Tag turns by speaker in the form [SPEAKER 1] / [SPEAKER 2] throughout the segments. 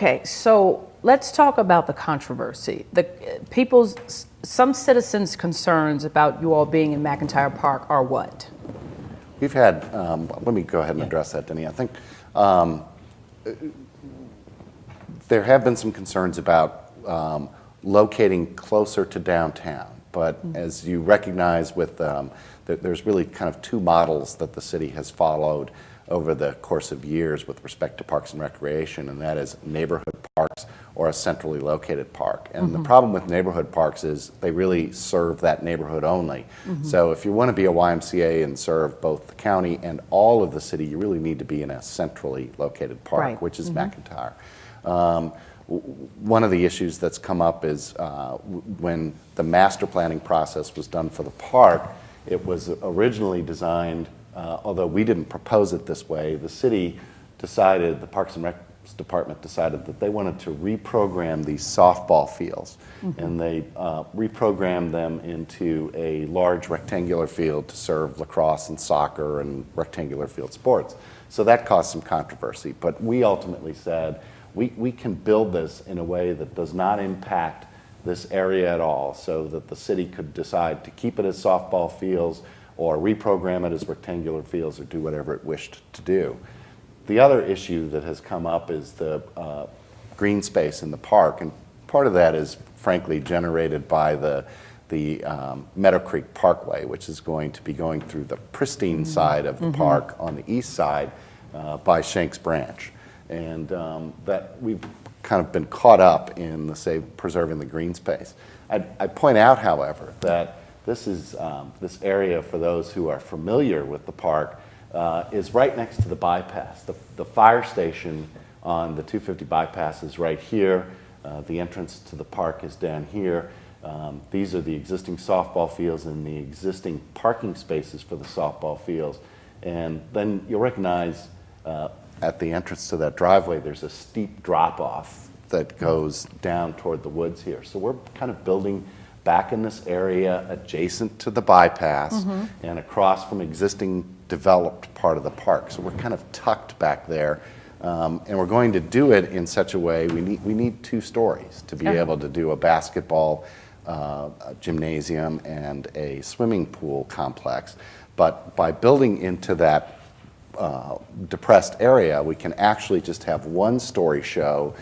[SPEAKER 1] Okay, so let's talk about the controversy. Some citizens' concerns about you all being in McIntire Park are what?
[SPEAKER 2] We've had, let me go ahead and address that, Denny. I think there have been some concerns about locating closer to downtown, but as you recognize with there's really kind of two models that the city has followed over the course of years with respect to parks and recreation, and that is neighborhood parks or a centrally located park. And the problem with neighborhood parks is they really serve that neighborhood only. So if you want to be a YMCA and serve both the county and all of the city, you really need to be in a centrally located park, which is McIntire. One of the issues that's come up is when the master planning process was done for the park, it was originally designed, although we didn't propose it this way, the city decided, the Parks and Rec Department decided that they wanted to reprogram these softball fields. And they reprogrammed them into a large rectangular field to serve lacrosse and soccer and rectangular field sports. So that caused some controversy, but we ultimately said, we can build this in a way that does not impact this area at all, so that the city could decide to keep it as softball fields or reprogram it as rectangular fields or do whatever it wished to do. The other issue that has come up is the green space in the park, and part of that is frankly generated by the Meadow Creek Parkway, which is going to be going through the pristine side of the park on the east side by Shanks Branch. And that we've kind of been caught up in, say, preserving the green space. I point out, however, that this is this area, for those who are familiar with the park, is right next to the bypass. The fire station on the 250 bypass is right here. The entrance to the park is down here. These are the existing softball fields and the existing parking spaces for the softball fields. And then you'll recognize at the entrance to that driveway, there's a steep drop-off that goes down toward the woods here. So we're kind of building back in this area adjacent to the bypass and across from existing developed part of the park. So we're kind of tucked back there. And we're going to do it in such a way, we need 2 stories to be able to do a basketball a gymnasium and a swimming pool complex. But by building into that depressed area, we can actually just have 1-story show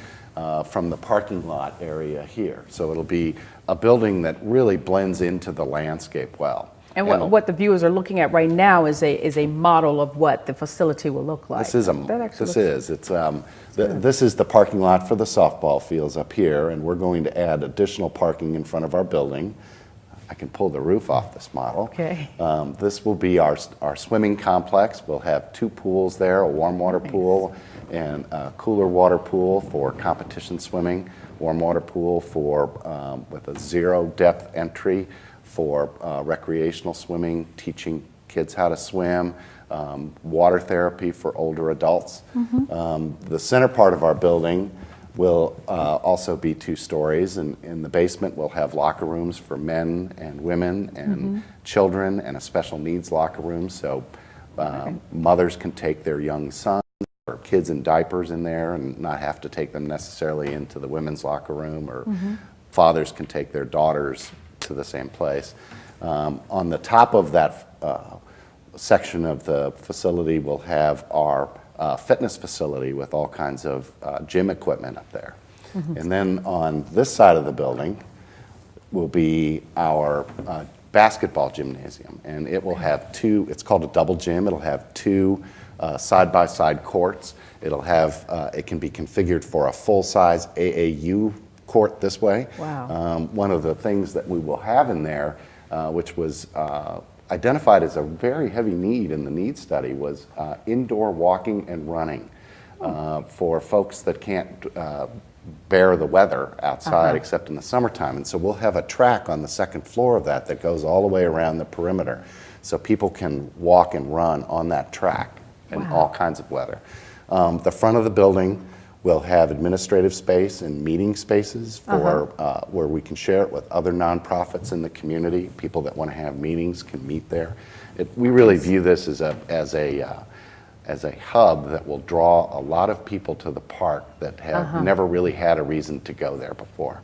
[SPEAKER 2] from the parking lot area here. So it'll be a building that really blends into the landscape well.
[SPEAKER 1] And what the viewers are looking at right now is a model of what the facility will look like.
[SPEAKER 2] This is this is the parking lot for the softball fields up here, and we're going to add additional parking in front of our building. I can pull the roof off this model.
[SPEAKER 1] Okay.
[SPEAKER 2] This will be our swimming complex. We'll have 2 pools there, a warm water pool and a cooler water pool for competition swimming, warm water pool for with a 0 depth entry for recreational swimming, teaching kids how to swim, water therapy for older adults. The center part of our building will also be 2 stories, and in the basement we'll have locker rooms for men and women and children, and a special needs locker room, so mothers can take their young sons or kids in diapers in there and not have to take them necessarily into the women's locker room, or fathers can take their daughters to the same place. On the top of that section of the facility, we'll have our fitness facility with all kinds of gym equipment up there. And then on this side of the building will be our basketball gymnasium, and it will have 2, it's called a double gym, it'll have 2 side-by-side courts. It'll have, it can be configured for a full-size AAU court this way.
[SPEAKER 1] Wow.
[SPEAKER 2] One of the things that we will have in there, which was identified as a very heavy need in the needs study, was indoor walking and running for folks that can't bear the weather outside except in the summertime. And so we'll have a track on the 2nd floor of that goes all the way around the perimeter, so people can walk and run on that track in all kinds of weather. The front of the building will have administrative space and meeting spaces for where we can share it with other nonprofits in the community. People that want to have meetings can meet there. We really view this as a as a hub that will draw a lot of people to the park that have never really had a reason to go there before.